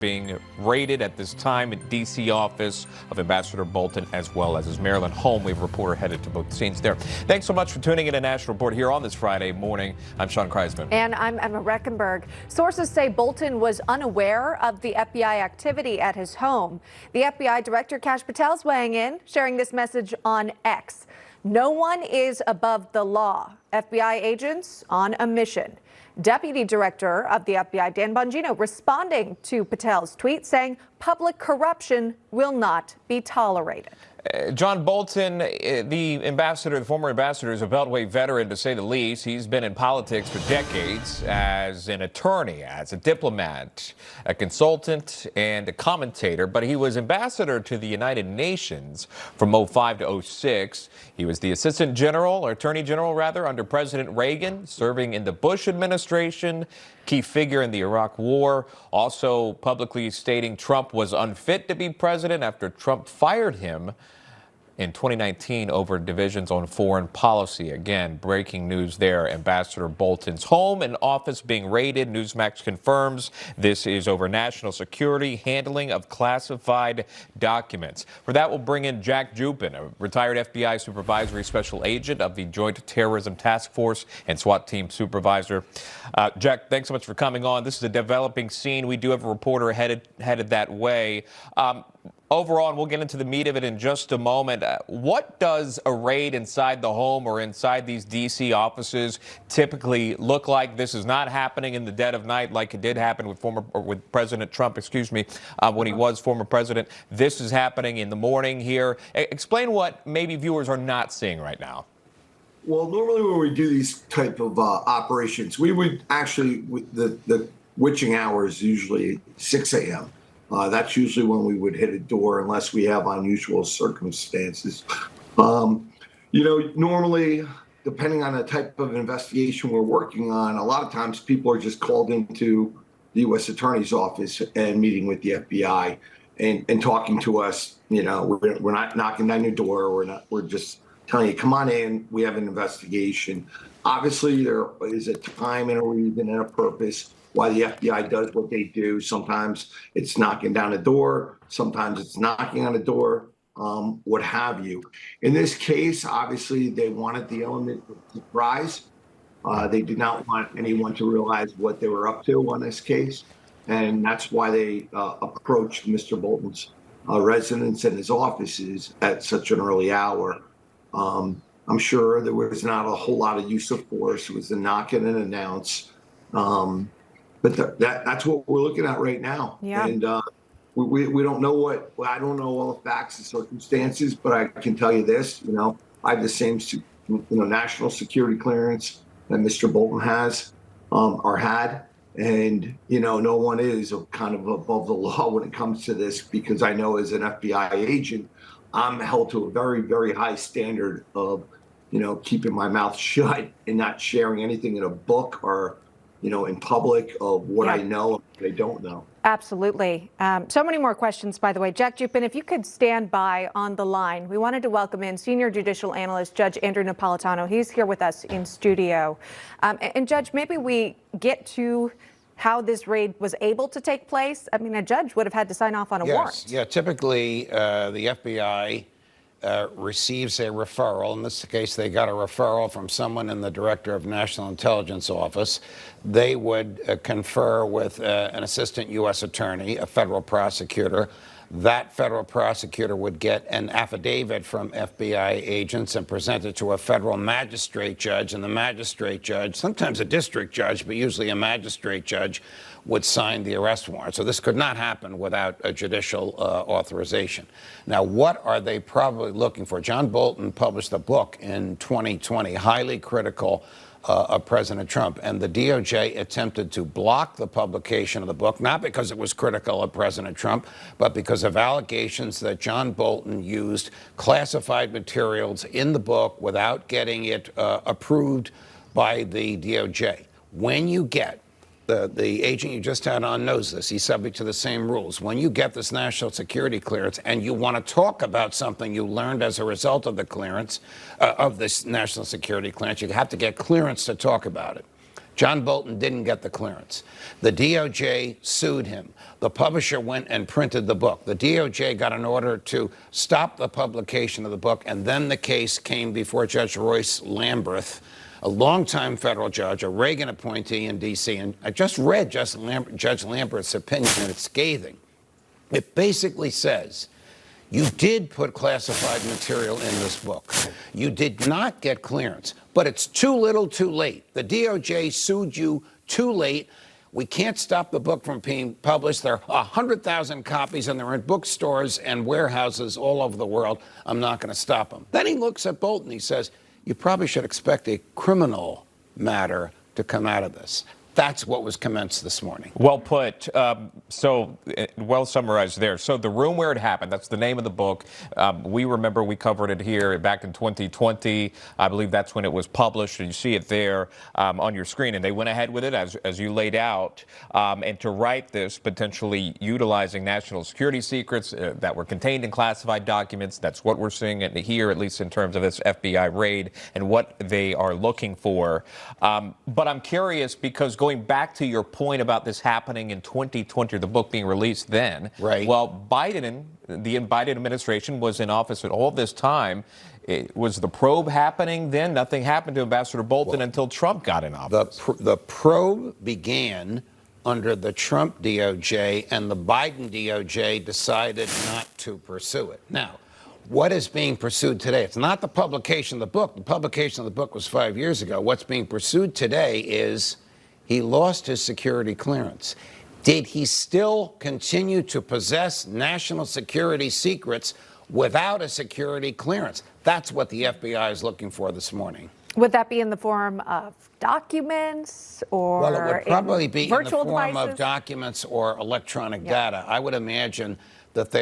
being raided at this time at D.C. office of Ambassador Bolton as well as his Maryland home. We have a reporter headed to both scenes there. Thanks so much for tuning in to National Report here on this Friday morning. I'm Sean Kreisman. And I'm Emma Reckenberg. Sources say Bolton was unaware of the FBI activity at his home. The FBI Director Kash Patel's weighing in, sharing this message on X. No one is above the law. FBI agents on a mission. Deputy Director of the FBI, Dan Bongino, responding to Patel's tweet, saying public corruption will not be tolerated. John Bolton, the former ambassador, is a Beltway veteran, to say the least. He's been in politics for decades as an attorney, as a diplomat, a consultant, and a commentator. But he was ambassador to the United Nations from 05 to 06. He was the assistant general, or attorney general, rather, under President Reagan, serving in the Bush administration, key figure in the Iraq War, also publicly stating Trump was unfit to be president after Trump fired him in 2019 over divisions on foreign policy. Again, breaking news there. Ambassador Bolton's home and office being raided. Newsmax confirms this is over national security, handling of classified documents. For that, we'll bring in Jack Jupin, a retired FBI supervisory special agent of the Joint Terrorism Task Force and SWAT team supervisor. Jack, thanks so much for coming on. This is a developing scene. We do have a reporter headed that way. Overall, and we'll get into the meat of it in just a moment, what does a raid inside the home or inside these D.C. offices typically look like? This is not happening in the dead of night like it did happen with President Trump, when he was former president. This is happening in the morning here. Explain what maybe viewers are not seeing right now. Well, normally when we do these type of operations, we would actually, the witching hour is usually 6 a.m. That's usually when we would hit a door unless we have unusual circumstances. Normally, depending on the type of investigation we're working on, a lot of times people are just called into the U.S. Attorney's Office and meeting with the FBI and talking to us. We're not knocking on your door. We're just telling you, come on in. We have an investigation. Obviously, there is a time and a reason and a purpose why the FBI does what they do. Sometimes it's knocking down a door. Sometimes it's knocking on a door, what have you. In this case, obviously, they wanted the element of surprise. They did not want anyone to realize what they were up to on this case. And that's why they approached Mr. Bolton's residence and his offices at such an early hour. I'm sure there was not a whole lot of use of force. It was a knock and an announce. But that's what we're looking at right now. Yeah. And we don't know I don't know all the facts and circumstances, but I can tell you this, I have the same, national security clearance that Mr. Bolton has, or had. And, no one is kind of above the law when it comes to this, because I know as an FBI agent, I'm held to a very, very high standard of, keeping my mouth shut and not sharing anything in a book or in public of what I know and what I don't know. Absolutely. So many more questions, by the way. Jack Jupin, if you could stand by on the line. We wanted to welcome in senior judicial analyst Judge Andrew Napolitano. He's here with us in studio. And Judge, maybe we get to how this raid was able to take place. I mean, a judge would have had to sign off on a warrant. Yeah, typically the FBI receives a referral. In this case, they got a referral from someone in the Director of National Intelligence Office. They would confer with an assistant U.S. attorney, a federal prosecutor. That federal prosecutor would get an affidavit from FBI agents and present it to a federal magistrate judge, and the magistrate judge, sometimes a district judge, but usually a magistrate judge, would sign the arrest warrant. So this could not happen without a judicial authorization. Now, what are they probably looking for? John Bolton published a book in 2020, highly critical of President Trump, and the DOJ attempted to block the publication of the book, not because it was critical of President Trump, but because of allegations that John Bolton used classified materials in the book without getting it approved by the DOJ. When you get the agent you just had on knows this. He's subject to the same rules. When you get this national security clearance and you want to talk about something you learned as a result of the clearance, of this national security clearance, you have to get clearance to talk about it. John Bolton didn't get the clearance. The DOJ sued him. The publisher went and printed the book. The DOJ got an order to stop the publication of the book, and then the case came before Judge Royce Lamberth, a longtime federal judge, a Reagan appointee in D.C., and I just read Judge Lamberth's opinion, and it's scathing. It basically says, you did put classified material in this book. You did not get clearance, but it's too little too late. The DOJ sued you too late. We can't stop the book from being published. There are 100,000 copies, and they're in bookstores and warehouses all over the world. I'm not going to stop them. Then he looks at Bolton. He says, you probably should expect a criminal matter to come out of this. That's what was commenced this morning. Well put. Well summarized there. So The Room Where It Happened, that's the name of the book. We remember we covered it here back in 2020. I believe that's when it was published, and you see it there on your screen. And they went ahead with it, as you laid out, and to write this, potentially utilizing national security secrets that were contained in classified documents. That's what we're seeing here, at least in terms of this FBI raid and what they are looking for. But I'm curious, because going back to your point about this happening in 2020, the book being released then, right? Well, the Biden administration was in office at all this time. Was the probe happening then? Nothing happened to Ambassador Bolton until Trump got in office. The probe began under the Trump DOJ, and the Biden DOJ decided not to pursue it. Now, what is being pursued today? It's not the publication of the book. The publication of the book was 5 years ago. What's being pursued today is he lost his security clearance. Did he still continue to possess national security secrets without a security clearance? That's what the FBI is looking for this morning. Would that be in the form of documents or well, it would probably be in the form devices? of documents or electronic data. I would imagine that they